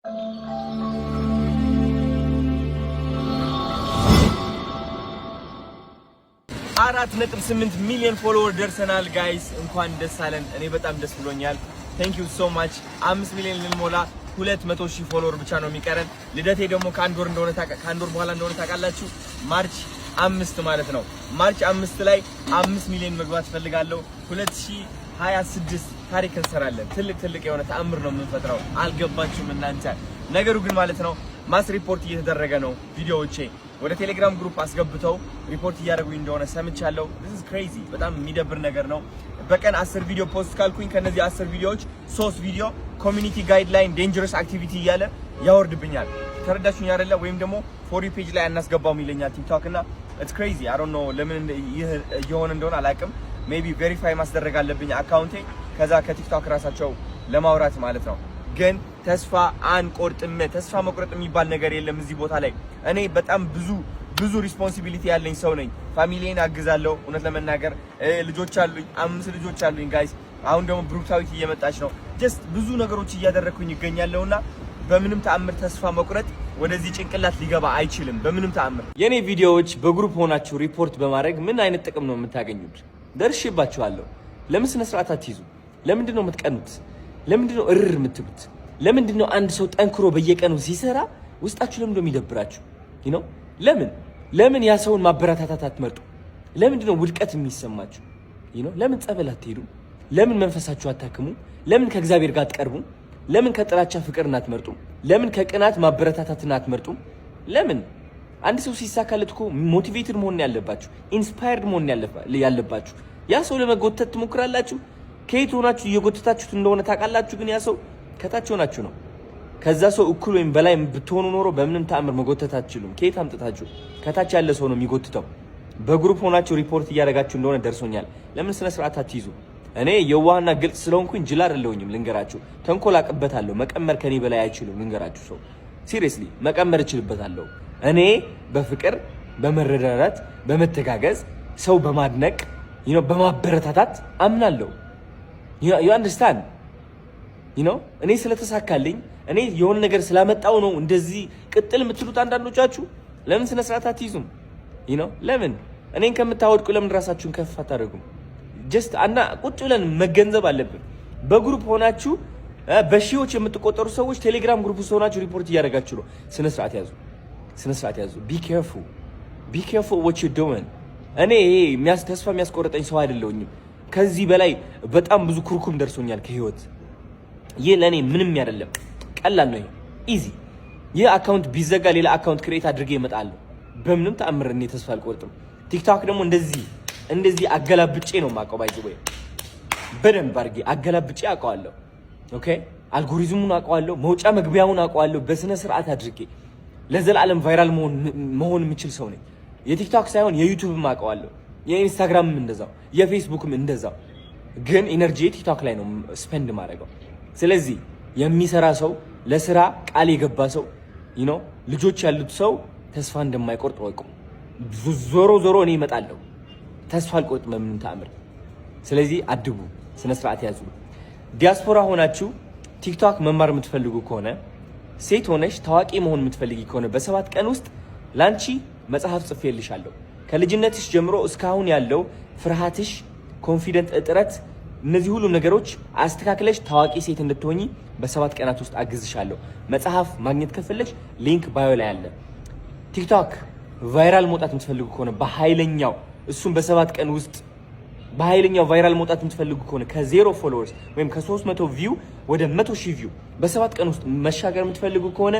$4.8 ሚሊዮን ፎሎወር ደርሰናል ጋይስ እንኳን ደስ አለን እኔ በጣም ደስ ብሎኛል thank you so much 5 ሚሊዮን ልንሞላ 200,000 ፎሎወር ብቻ ነው የሚቀረን ልደቴ ደግሞ ከአንድ ወር በኋላ እንደሆነ ታውቃላችሁ ማርች 5 ማለት ነው ማርች 5 ላይ 5 ሚሊዮን መግባት ፈልጋለሁ 2026 ታሪክ እንሰራለን ትልቅ የሆነ ተአምር ነው የምንፈጥረው አልገባችሁም እናንተ ነገሩ ግን ማለት ነው ማስ ሪፖርት እየተደረገ ነው ቪዲዮዎቼ ወደ ቴሌግራም ግሩፕ አስገብተው ሪፖርት እያደረጉኝ እንደሆነ ሰምቻለሁ this is crazy በጣም የሚደብር ነገር ነው በቀን 10 ቪዲዮ ፖስት ካልኩኝ ከነዚህ 10 ቪዲዮዎች 3 ቪዲዮ ኮሚኒቲ ጋይድላይን ዴንጀረስ አክቲቪቲ እያለ ያወርድብኛል ተረዳችሁኝ አይደለ ወይም ደግሞ ፎር ዩ ፔጅ ላይ አናስገባውም ይለኛል ቲክቶክ እና it's crazy I don't know ለምን የሆነ እንደሆነ አላውቅም maybe verify ማስደረግ አለብኝ አካውንቴ ከዛ ከቲክቶክ ራሳቸው ለማውራት ማለት ነው ግን ተስፋ አንቆርጥም ተስፋ መቁረጥ የሚባል ነገር የለም እዚህ ቦታ ላይ እኔ በጣም ብዙ ሪስፖንሲቢሊቲ ያለኝ ሰው ነኝ ፋሚሊዬን አግዛለሁ እውነት ለመናገር ልጆች አሉኝ 5 ልጆች አሉኝ ጋይስ አሁን ደግሞ ብሩክታዊት እየመጣች ነው just ብዙ ነገሮች እያደረኩኝ ይገኛለውና በምንም ተአምር ተስፋ መቁረጥ ወደዚህ ጭንቅላት ሊገባ አይችልም በምንም ተአምር የኔ ቪዲዮዎች በግሩፕ ሆናችሁ ሪፖርት በማድረግ ምን አይነት ጥቅም ነው የምታገኙት ደርሽባችኋለሁ ለምን ስነ ስርዓት አትይዙ ለምንድን ነው የምትቀኑት ለምንድን ነው እርር የምትሉት ለምንድን ነው አንድ ሰው ጠንክሮ በየቀኑ ሲሰራ ውስጣችሁ ለምን እንደሚደብራችሁ you know ለምን ያ ሰውን ማበረታታት አትመርጡ ለምንድን ነው ውድቀት የሚሰማችሁ you know ለምን ጸበል አትሄዱ ለምን መንፈሳችሁ አታክሙ ለምን ከእግዚአብሔር ጋር አትቀርቡ ለምን ከጥላቻ ፍቅር አትመርጡ ለምን ከቅናት ማበረታታት አትመርጡ ለምን አንድ ሰው ሲሳካለት እኮ ሞቲቬትድ መሆን ያለባችሁ ኢንስፓየርድ መሆን ያለባችሁ ያ ሰው ለመጎተት ትሞክራላችሁ ከየት ሆናችሁ እየጎተታችሁት እንደሆነ ታውቃላችሁ ግን ያ ሰው ከታች ሆናችሁ ነው ከዛ ሰው እኩል ወይም በላይ ብትሆኑ ኖሮ በምንም ተአምር መጎተት አትችሉም ከየት አምጥታችሁ ከታች ያለ ሰው ነው የሚጎትተው በግሩፕ ሆናችሁ ሪፖርት እያደረጋችሁ እንደሆነ ደርሶኛል ለምን ስነ ስርዓት አትይዙ እኔ የዋህና ግልጽ ስለሆንኩኝ ጅል አይደለሁኝም ልንገራችሁ ተንኮል አቅበታለሁ መቀመር ከኔ በላይ አይችልም ልንገራችሁ ሰው ሲሪየስሊ መቀመር እችልበታለሁ እኔ በፍቅር በመረዳዳት በመተጋገዝ ሰው በማድነቅ በማበረታታት አምናለሁ you understand እኔ ስለተሳካልኝ እኔ የሆነ ነገር ስላመጣው ነው እንደዚህ ቅጥል የምትሉት አንዳንዶቻችሁ ለምን ስነ ስርዓት አትይዙም ለምን እኔን ከምታወድቁ ለምን ራሳችሁን ከፍ አታደርጉም just አና ቁጭ ብለን መገንዘብ አለብን በግሩፕ ሆናችሁ በሺዎች የምትቆጠሩ ሰዎች ቴሌግራም ግሩፕ ውስጥ ሆናችሁ ሪፖርት እያደረጋችሁ ነው ስነ ስርዓት ያዙ be careful what you doing እኔ ተስፋ የሚያስቆርጠኝ ሰው አይደለሁኝም ከዚህ በላይ በጣም ብዙ ኩርኩም ደርሶኛል ከህይወት ይሄ ለኔ ምንም አይደለም ቀላል ነው ኢዚ ይሄ አካውንት ቢዘጋ ሌላ አካውንት ክሬት አድርጌ እመጣለሁ በምንም ተአምር እኔ ተስፋ አልቆርጥም ቲክቶክ ደግሞ እንደዚህ አገላብጬ ነው ማቀው ባይዘው በደንብ አድርጌ አገላብጬ አቀዋለሁ ኦኬ አልጎሪዝሙን አቀዋለሁ መውጫ መግቢያውን አቀዋለሁ በስነ ስርዓት አድርጌ ለዘላለም ቫይራል መሆን የምችል ሰው ነኝ የቲክቶክ ሳይሆን የዩቲዩብም አቀዋለሁ የኢንስታግራምም እንደዛው የፌስቡክም እንደዛው ግን ኢነርጂ ቲክቶክ ላይ ነው ስፔንድ ማድረገው ስለዚህ የሚሰራ ሰው ለስራ ቃል የገባ ሰው ልጆች ያሉት ሰው ተስፋ እንደማይቆርጥ ወቁ ዞሮ እኔ እመጣለሁ ተስፋ አልቆርጥም በምንም ተአምር ስለዚህ አድቡ ስነ ስርዓት ያዙ ዲያስፖራ ሆናችሁ ቲክቶክ መማር የምትፈልጉ ከሆነ ሴት ሆነሽ ታዋቂ መሆን የምትፈልጊ ከሆነ በ7 ቀን ውስጥ ላንቺ መጽሐፍ ጽፌልሻለሁ ከልጅነትሽ ጀምሮ እስካሁን ያለው ፍርሃትሽ ኮንፊደንት እጥረት እነዚህ ሁሉ ነገሮች አስተካክለሽ ታዋቂ ሴት እንድትሆኚ በ7 ቀናት ውስጥ አግዝሻለሁ መጽሐፍ ማግኘት ከፈለሽ ሊንክ ባዮ ላይ አለ ቲክቶክ ቫይራል መውጣት የምትፈልጉ ከሆነ በኃይለኛው እሱም በ7 ቀን ውስጥ በኃይለኛው ቫይራል መውጣት የምትፈልጉ ከሆነ ከ0 ፎሎወርስ ወይም ከ300 ቪው ወደ 100,000 ቪው በ7 ቀን ውስጥ መሻገር የምትፈልጉ ከሆነ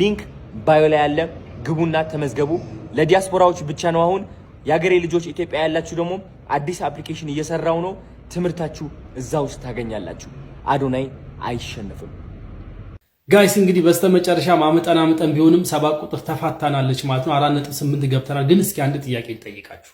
ሊንክ ባዮ ላይ አለ ግቡና ተመዝገቡ ለዲያስፖራዎች ብቻ ነው አሁን ያገሬ ልጆች ኢትዮጵያ ያላችሁ ደግሞ አዲስ አፕሊኬሽን እየሰራው ነው ትምርታችሁ እዛው ውስጥ ታገኛላችሁ አዶናይ አይሸነፍም ጋይስ እንግዲህ በስተመጨረሻ ማመጠን ቢሆንም 7 ቁጥር ተፋታናለች ማለት ነው 4.8 ገብተናል ግን እስኪ አንድ ጥያቄ ልጠይቃችሁ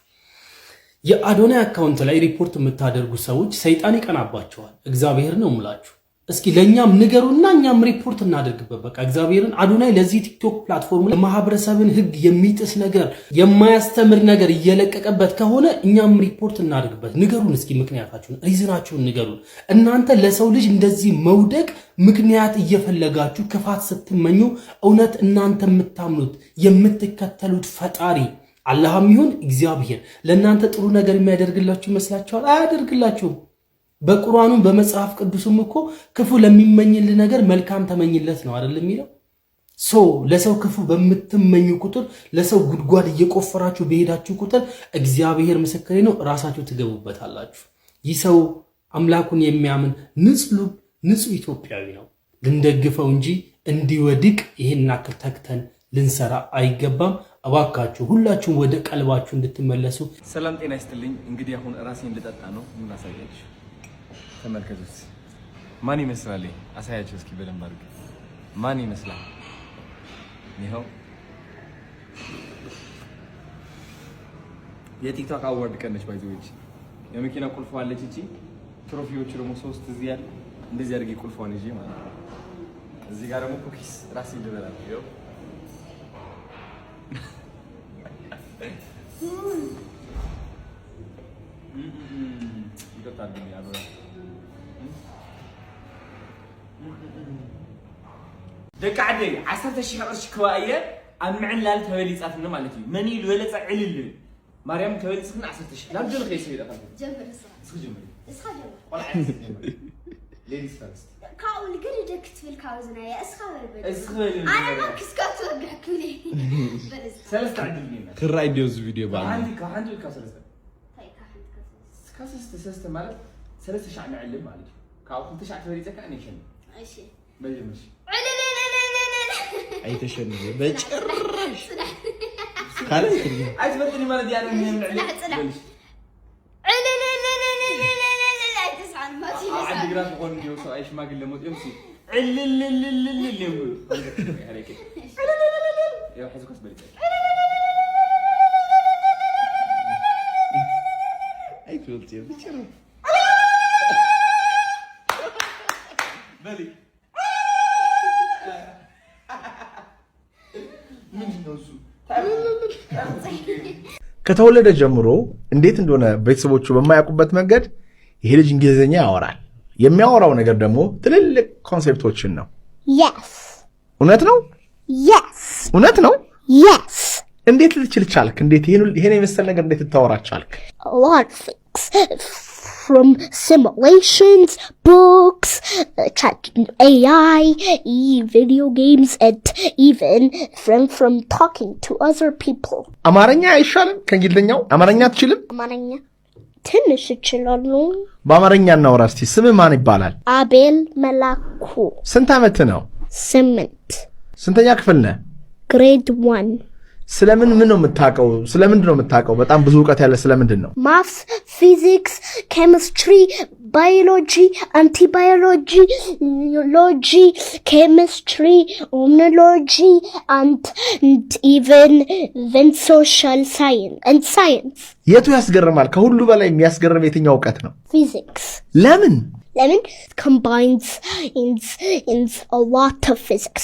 የአዶናይ አካውንት ላይ ሪፖርት የምታደርጉ ሰዎች ሰይጣን ይቀናባቸዋል እግዚአብሔር ነው ሙላችሁ እስኪ ለኛም ንገሩና እኛም ሪፖርት እናደርግበት። በቃ እግዚአብሔርን አዶናይ ለዚህ ቲክቶክ ፕላትፎርም ላይ ማህበረሰብን ህግ የሚጥስ ነገር የማያስተምር ነገር እየለቀቀበት ከሆነ እኛም ሪፖርት እናደርግበት። ንገሩን እስኪ ምክንያታችሁን ሪዝናችሁን ንገሩን። እናንተ ለሰው ልጅ እንደዚህ መውደቅ ምክንያት እየፈለጋችሁ ክፋት ስትመኙ እውነት እናንተ የምታምኑት የምትከተሉት ፈጣሪ አላህም ይሁን እግዚአብሔር ለእናንተ ጥሩ ነገር የሚያደርግላችሁ ይመስላችኋል? አያደርግላችሁም። በቁርአኑም በመጽሐፍ ቅዱስም እኮ ክፉ ለሚመኝልህ ነገር መልካም ተመኝለት ነው አይደል የሚለው። ለሰው ክፉ በምትመኙ ቁጥር ለሰው ጉድጓድ እየቆፈራችሁ በሄዳችሁ ቁጥር እግዚአብሔር ምስክሬ ነው ራሳችሁ ትገቡበታላችሁ። ይህ ሰው አምላኩን የሚያምን ንጹህ ኢትዮጵያዊ ነው። ልንደግፈው እንጂ እንዲወድቅ ይሄን አክል ተክተን ልንሰራ አይገባም። እባካችሁ ሁላችሁም ወደ ቀልባችሁ እንድትመለሱ። ሰላም ጤና ይስጥልኝ። እንግዲህ አሁን ራሴን ልጠጣ ነው። ምን አሳያችሁ? ተመልከቱት። ማን ይመስላል? አሳያችሁ እስኪ በደንብ አድርገ ማን ይመስላል? ይኸው የቲክቶክ አዋርድ ቀነች ባይዘዎች የመኪና ቁልፏ አለች። እቺ ትሮፊዎች ደግሞ 3 እዚህ ያለ እንደዚህ አድርጌ ቁልፏን ይዤ ማለት ነው። እዚህ ጋር ደግሞ ኩኪስ ራሴ ልበላ ነው። ይኸው ይቆጣል ነው ያለው። ደቃደ 10,000 ቅርሽ ከዋየ አምዕላል ተበሊጻትና ማለት ነው። መኒ ለለጻ ዕልል ማርያም ተበሊጽና 10,000 ላብደል ከይስ ይደፋ ጀምር ሌዲስ ፈርስት ካውል ግን ደክት ፍልካውዝና እስኸበል አና ክስካቱ ወጋኩሊ ሰለስተ ዕድልኝና ክራይ ዲዮዝ ቪዲዮ ባለ አንድ ከሰለስተ ከሰለስተ ማለት 3,000 ዕልል ማለት ነው። ካው 2,000 ተበሊጽካ እኔሽን እሺ በጀምርሽ አይተሸነ በጭራሽ ካለ አይተበጥኒ ማለት ያለ ምን አይደለም عاد جراف قون ديو سو ايش ما قل لموت يمشي علللللل يقول عليك يا حزكوس بليت اي فهمت يا بشر بلي من نوسو ከተወለደ ጀምሮ እንዴት እንደሆነ ቤተሰቦቹ በማያውቁበት መንገድ ይሄ ልጅ እንግሊዘኛ ያወራል። የሚያወራው ነገር ደግሞ ትልልቅ ኮንሴፕቶችን ነው። yes እውነት ነው። yes እውነት ነው። yes እንዴት ልትችል ቻልክ? እንዴት ይሄን የመሰለ ነገር እንዴት ልታወራ ቻልክ? a lot of things from simulations, books, AI, video games, and even from talking to other people. አማርኛ አይሻልም ከእንግሊዘኛው? አማርኛ አትችልም? አማርኛ ትንሽ እችላለሁ። በአማርኛ እናውራ እስቲ። ስምህ ማን ይባላል? አቤል መላኩ። ስንት ዓመት ነው? 8 ስንተኛ ክፍል ነህ? grade 1 ስለምን ነው የምታውቀው? ስለምንድን ነው የምታውቀው? በጣም ብዙ ዕውቀት ያለ ስለምንድን ነው? maths, physics, chemistry, biology, antibiology, logy, chemistry, immunology, and even social science and science. የቱ ያስገርማል? ከሁሉ በላይ የሚያስገርም የትኛው ዕውቀት ነው? Physics. ለምን? Lemon combines in a lot of physics.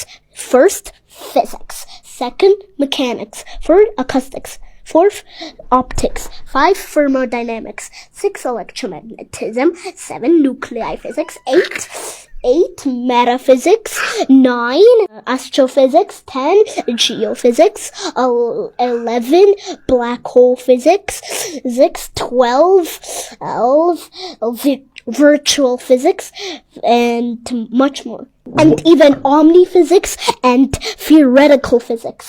First, physics. Second, mechanics. Third, acoustics. Fourth, optics. 5, thermodynamics. 6, electromagnetism. 7, nuclei physics. 8, metaphysics. 9, astrophysics. 10, geophysics. 11, black hole physics. 12, virtual physics, and much more. And even omniphysics and theoretical physics.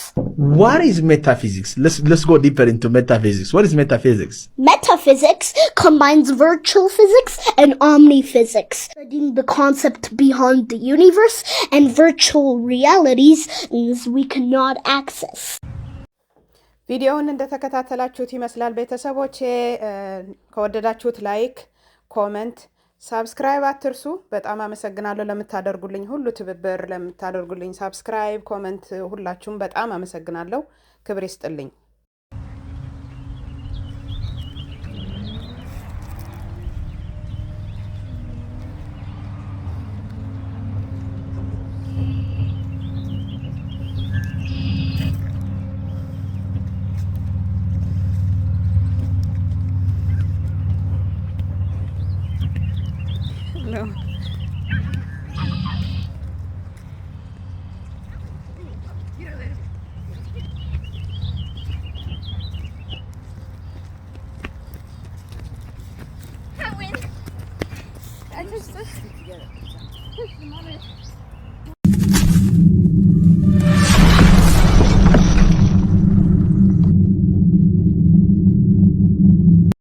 What is metaphysics? Let's go deeper into metaphysics. What is metaphysics? Metaphysics combines virtual physics and omniphysics, studying the concept beyond the universe and virtual realities we cannot access. ቪዲዮውን እንደተከታተላችሁት ይመስላል ቤተሰቦቼ። ከወደዳችሁት ላይክ፣ ኮሜንት፣ ሳብስክራይብ አትርሱ። በጣም አመሰግናለሁ ለምታደርጉልኝ ሁሉ ትብብር፣ ለምታደርጉልኝ ሳብስክራይብ፣ ኮሜንት ሁላችሁም በጣም አመሰግናለሁ። ክብር ይስጥልኝ። Let's